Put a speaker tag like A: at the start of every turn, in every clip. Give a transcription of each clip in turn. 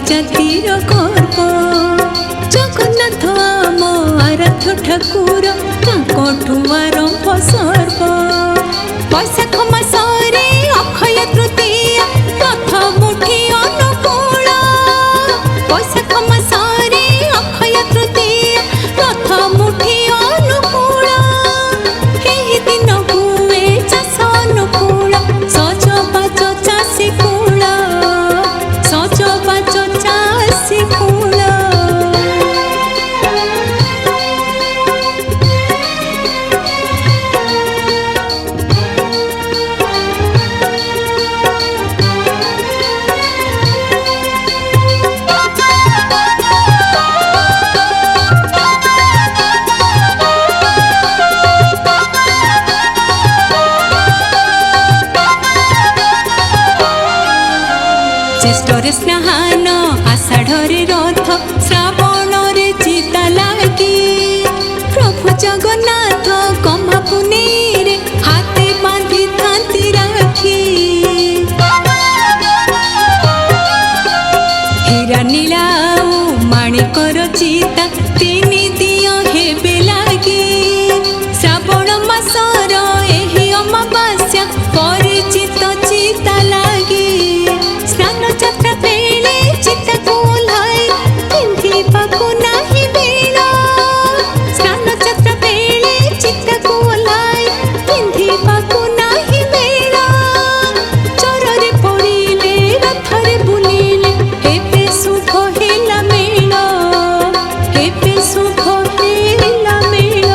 A: জাতির গর্ব জগন্নাথ আম আরাধ্য ঠাকুর তাଙ୍କଠୁ ଆରମ୍ଭ ସର୍ବ। ବୈଶାଖ ମାସରେ ଅକ୍ଷୟ ତୃତୀୟା ରଥ ମୁଠି ଅନୁକୂଳ। ବୈଶାଖ ମାସରେ ଅକ୍ଷୟ ତୃତୀୟା ରଥ ମୁଠି ଅନୁକୂଳ। ଏହି ଦିନ ହୁଏ ଚାଷ ଅନୁକୂଳ ସଜବାଜ ଚାଷୀ କୂଳ ସଜବାଜ ଚାଷୀ କୂଳ। জ্যেষ্ঠরে স্নান আষাঢ়রে রথ শ্রাবণরে চিতা লাগি। প্রভু জগন্নাথ গহ্মা পুনেইরে হাতে বাঁধি থাନ୍ତି রাখি। হীরা নীলা ଆଉ ମାଣିକର ଚିତା ତିନି ଦିଅ ହେବେ ଲାଗି। ଶ୍ରାବଣ ମାସର ଏହି ଅମାବାସ୍ୟା ପରିଚିତ ଚିତା ଲାଗି। ସ୍ନାନ ଯାତ୍ରା ବେଳେ ଚିତାକୁ ଓହ୍ଲାଇ ପିନ୍ଧିବାକୁ ନାହିଁ ବେଳ। ସ୍ନାନ ଯାତ୍ରା ବେଳେ ଚିତାକୁ ଓହ୍ଲାଇ ପିନ୍ଧିବାକୁ ନାହିଁ ବେଳ। ଚରରେ ପଡ଼ିଲେ ରଥରେ ବୁଲିଲେ ଏବେ ଶୁଭ ହେଲା ମେଳ ଏବେ ଶୁଭ ହେଲା ମେଳ।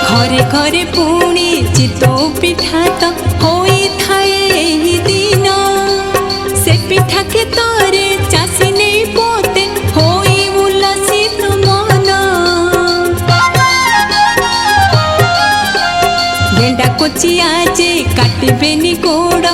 A: ঘরে ঘরে পুଣି চিতৌ পিঠା ତ ହୋଇଥାଏ ଏହି ଦିନ। ସେ ପିଠା କ୍ଷେତରେ ଚାଷୀ ନେଇ ପୋତେ ହୋଇ ଉଲ୍ଲସିତ ମନ। ଗେଣ୍ଡା କୋଚିଆ ଯେ କାଟିବେନି ଗୋଡ଼